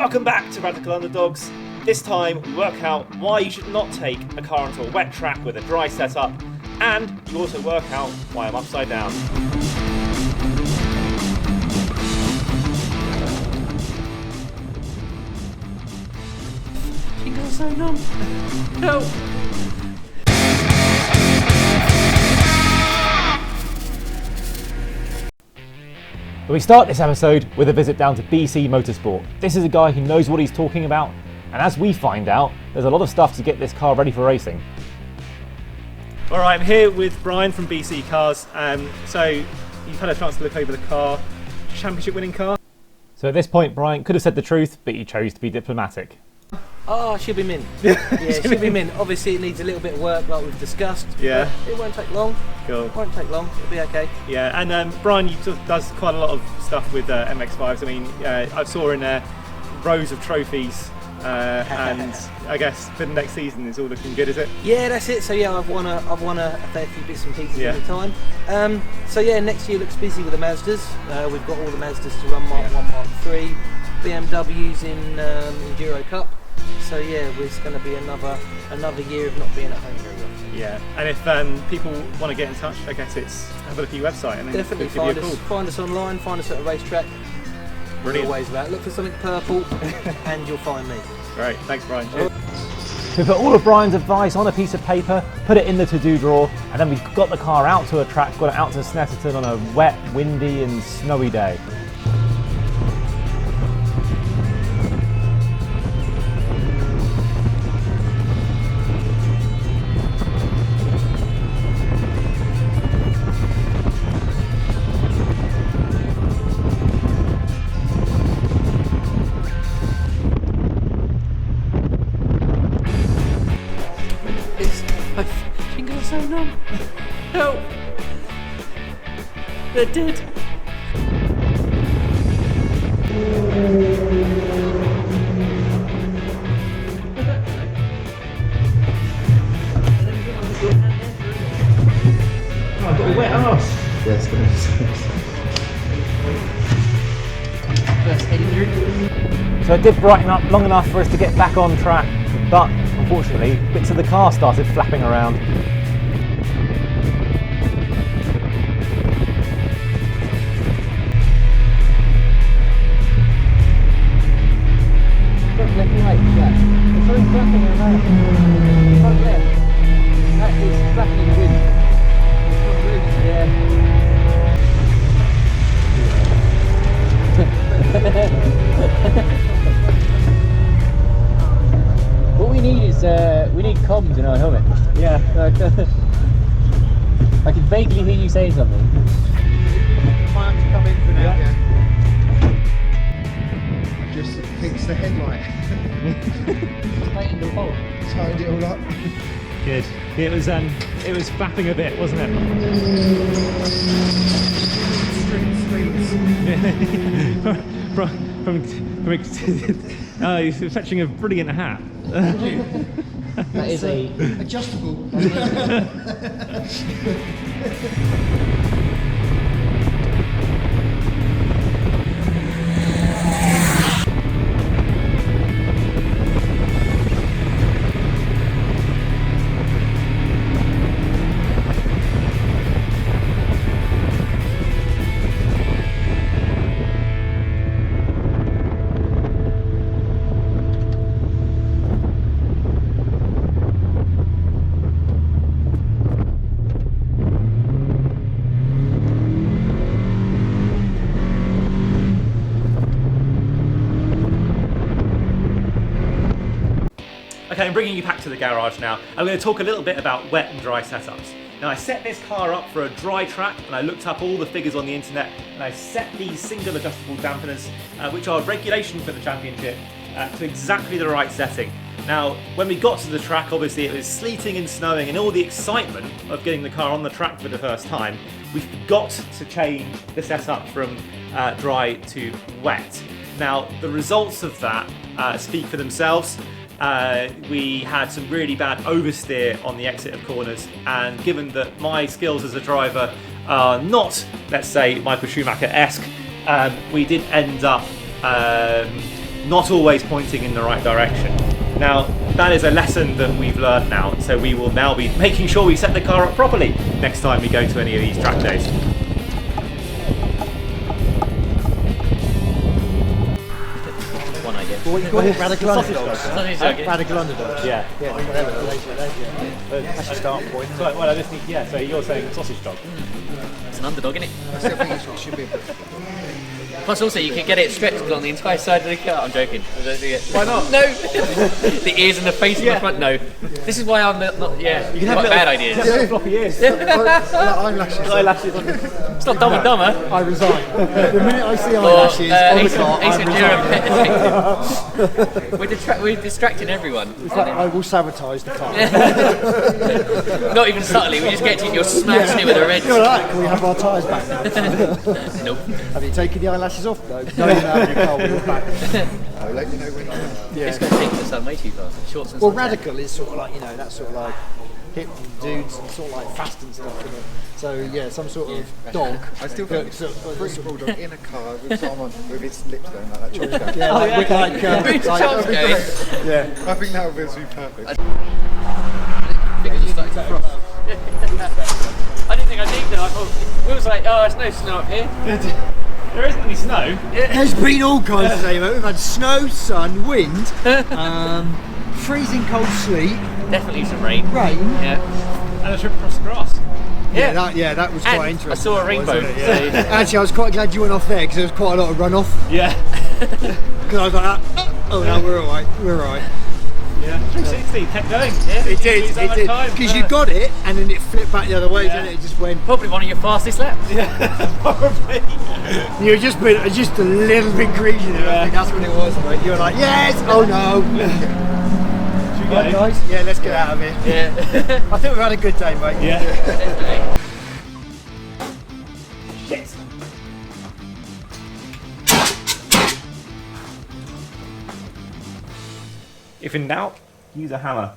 Welcome back to Radical Underdogs. This time we work out why you should not take a car onto a wet track with a dry setup, and you also work out why I'm upside down. Jingle so numb. No. We start this episode with a visit down to BC Motorsport. This is a guy who knows what he's talking about, and as we find out, there's a lot of stuff to get this car ready for racing. Alright, I'm here with Brian from BC Cars. So you've had a chance to look over the car, championship winning car. So at this point, Brian could have said the truth, but he chose to be diplomatic. Oh, she'll be mint. Yeah, she'll be mint. Obviously, it needs a little bit of work, like we've discussed. Yeah. But it won't take long. Cool. It won't take long. It'll be okay. Yeah, and Brian, you sort of does quite a lot of stuff with MX-5s. I mean, I saw in there rows of trophies, and I guess for the next season it's all looking good, is it? Yeah, that's it. So yeah, I've won a fair few bits and pieces at the time. So yeah, next year looks busy with the Mazdas. We've got all the Mazdas to run Mark 1, Mark 3, BMWs in Enduro Cup. So yeah, it's going to be another year of not being at home very often. Yeah, and if people want to get in touch, I guess it's have a look at your website and then definitely find us online, find us at a racetrack. Brilliant. Always about look for something purple, and you'll find me. Great, thanks Brian. We put all of Brian's advice on a piece of paper, put it in the to-do drawer, and then we've got the car out to a track, got it out to Snetterton on a wet, windy and snowy day. Jingle's so numb. No. They're dead. Oh, I've got a wet arse. Yes, So it did brighten up long enough for us to get back on track, but unfortunately bits of the car started flapping around. What we need is we need comms in our helmet. Yeah. I can vaguely hear you saying something. Might have to come in for now. Yeah. Just fixed the headlight. Tighten the bolt. Tightened it all up. Good. It was flapping a bit, wasn't it? He's fetching a brilliant hat. That is a adjustable. Okay, I'm bringing you back to the garage now. I'm going to talk a little bit about wet and dry setups. Now I set this car up for a dry track and I looked up all the figures on the internet and I set these single adjustable dampeners, which are regulation for the championship, to exactly the right setting. Now, when we got to the track, obviously it was sleeting and snowing and all the excitement of getting the car on the track for the first time, we forgot to change the setup from dry to wet. Now, the results of that speak for themselves. We had some really bad oversteer on the exit of corners, and given that my skills as a driver are not, let's say, Michael Schumacher-esque, we did end up not always pointing in the right direction. Now, that is a lesson that we've learned now, so we will now be making sure we set the car up properly next time we go to any of these track days. One idea. What you call it? Radical Sausage underdogs. dog. Radical underdogs. Yeah. Yeah, whatever. That's your starting point. So, well, I just need, yeah, so you're saying sausage dog. It's an underdog, isn't it? I still think it should be. Plus, also, you could get it stretched along the entire side of the car. I'm joking. I don't think it. Why not? No! The ears and the face in the front, no. This is why I'm not yeah, you can have bad ideas. Yeah. Floppy ears. Eyelashes. Eyelashes. It's not Dumb and Dumber. I resign. The minute I see Or eyelashes on the car, I resign. We're distracting everyone. I will sabotage the car. Not even subtly, we just get to you, you're smashing it with a red. You're right, can we have our tyres back now? Nope. Have you taken the eyelashes off? No. No, you have your car when you're back. I'll let you know when you're It's going to take the sun way too fast. Shorts and Well, sunset. radical is sort of like, that sort of like hip dudes and sort of like fast and stuff, isn't it? So yeah, some sort of dog. I still think it's pretty bulldog in a car with someone with his lips going like that. Chop Yeah, like, Chop's going. yeah, I think that would be perfect. I didn't think I needed it. I thought, we was like, oh, there's no snow up here. There isn't any snow. There's been all kinds of days, mate. We've had snow, sun, wind, freezing cold sleet, Definitely some rain. rain. Yeah. And a trip across the grass. That was quite And interesting. I saw a rainbow. wasn't it? Yeah. Actually, I was quite glad you went off there because there was quite a lot of runoff. Yeah. Because I was like, oh no, we're alright, we're alright. Yeah. 360, kept going. It did. Because you got it and then it flipped back the other way, didn't it? It just went. Probably one of your fastest laps. Probably. You were just a little bit greasy there. I think that's what it was, mate. You were like, yes, oh no. Should we Right, go? guys? Yeah, let's get out of here. Yeah. I think we've had a good day, mate. Yeah. Definitely. Shit. If in doubt, use a hammer.